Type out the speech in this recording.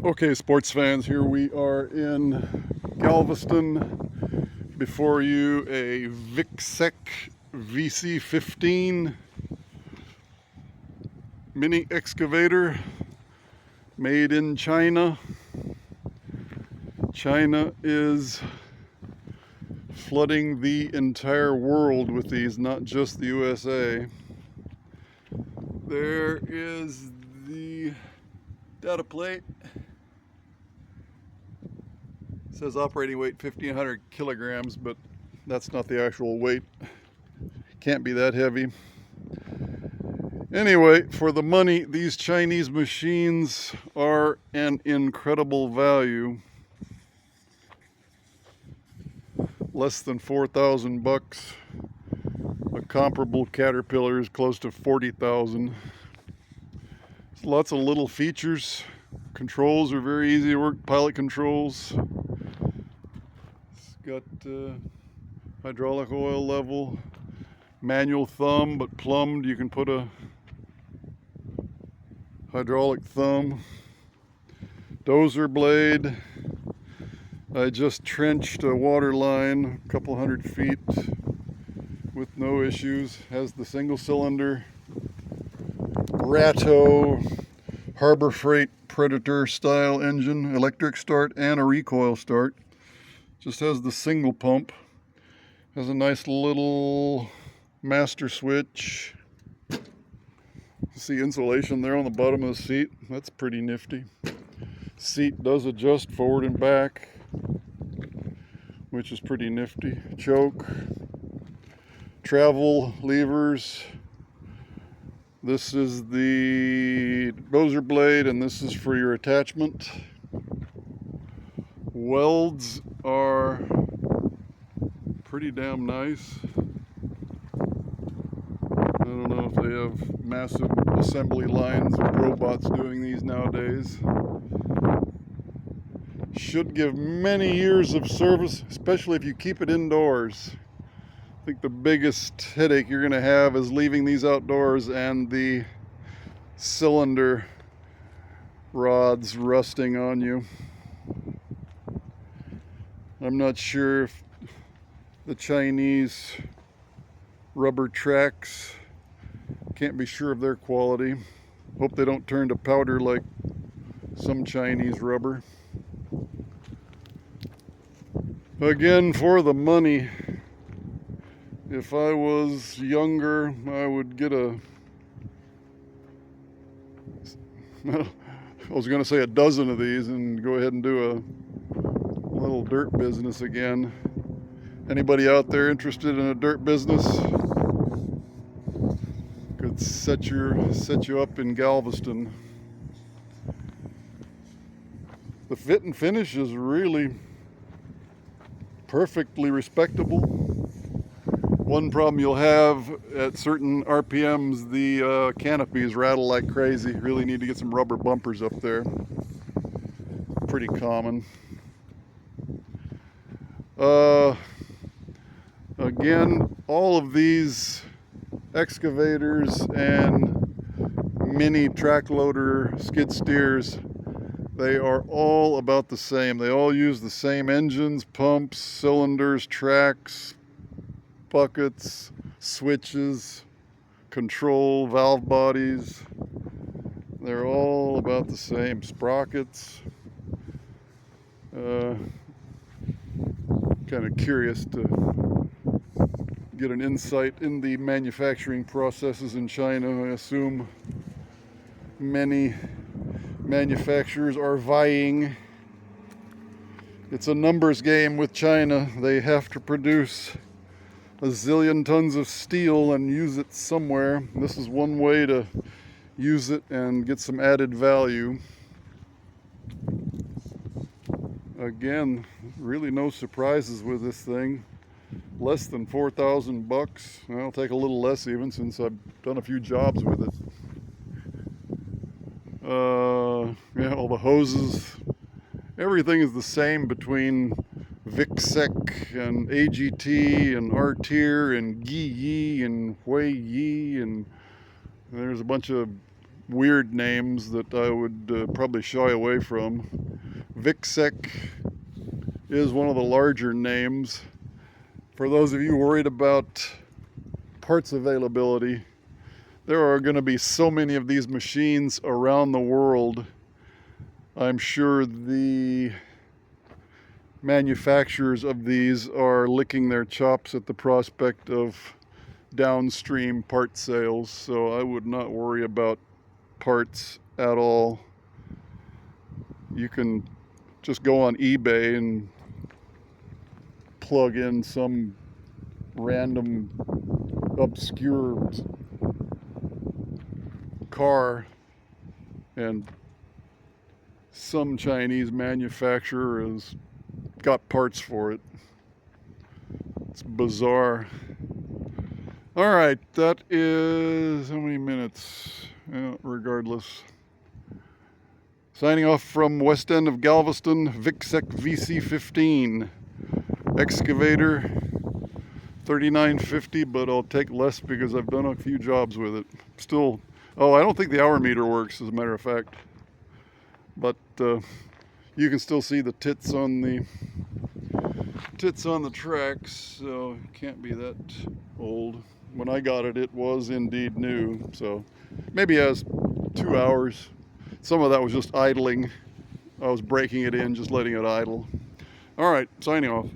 Okay, sports fans, here we are in Galveston. Before you, a Vicsec VC15 mini excavator made in China. China is flooding the entire world with these, not just the USA. There is the data plate. It says operating weight 1,500 kilograms, but that's not the actual weight. Can't be that heavy. Anyway, for the money, these Chinese machines are an incredible value. Less than 4,000 bucks. A comparable Caterpillar is close to 40,000. Lots of little features. Controls are very easy to work. Pilot controls. It's got hydraulic oil level, manual thumb, but plumbed. You can put a hydraulic thumb. Dozer blade. I just trenched a water line a couple 100 feet with no issues. Has the single cylinder Ratto Harbor Freight Predator style engine, electric start and a recoil start. Just has the single pump. Has a nice little master switch. See insulation there on the bottom of the seat. That's pretty nifty. Seat does adjust forward and back, which is pretty nifty. Choke, travel levers. This is the dozer blade, and this is for your attachment. Welds are pretty damn nice. I don't know if they have massive assembly lines with robots doing these nowadays. Should give many years of service, especially if you keep it indoors. I think the biggest headache you're going to have is leaving these outdoors and the cylinder rods rusting on you. I'm not sure if the Chinese rubber tracks, can't be sure of their quality. Hope they don't turn to powder like some Chinese rubber. Again, for the money, if I was younger, I would get I was going to say a dozen of these and go ahead and do a little dirt business again. Anybody out there interested in a dirt business? Could set you up in Galveston. The fit and finish is really perfectly respectable. One problem you'll have at certain RPMs, the canopies rattle like crazy. Really need to get some rubber bumpers up there. Pretty common. Again, all of these excavators and mini track loader skid steers, they are all about the same. They all use the same engines, pumps, cylinders, tracks, buckets, switches, control, valve bodies. They're all about the same. Sprockets. Kind of curious to get an insight in the manufacturing processes in China. I assume many manufacturers are vying. It's a numbers game with China. They have to produce a zillion tons of steel and use it somewhere. This is one way to use it and get some added value. Again, really no surprises with this thing. Less than 4,000 bucks. I'll take a little less even, since I've done a few jobs with it. Yeah, all the hoses. Everything is the same between Vicsec and AGT and R-Tier and Yi and Hui Yi, and there's a bunch of weird names that I would probably shy away from. Vicsec is one of the larger names. For those of you worried about parts availability, there are going to be so many of these machines around the world. I'm sure the manufacturers of these are licking their chops at the prospect of downstream part sales, so I would not worry about parts at all. You can just go on eBay and plug in some random obscure car and some Chinese manufacturer has got parts for it. It's bizarre. All right, that is how many minutes? Regardless. Signing off from west end of Galveston, Vicsec VC15. Excavator, $39.50, but I'll take less because I've done a few jobs with it. Still, oh, I don't think the hour meter works, as a matter of fact. But you can still see the tits on the tracks, so it can't be that old. When I got it, it was indeed new, so maybe it has 2 hours. Some of that was just idling. I was breaking it in, just letting it idle. All right, signing off.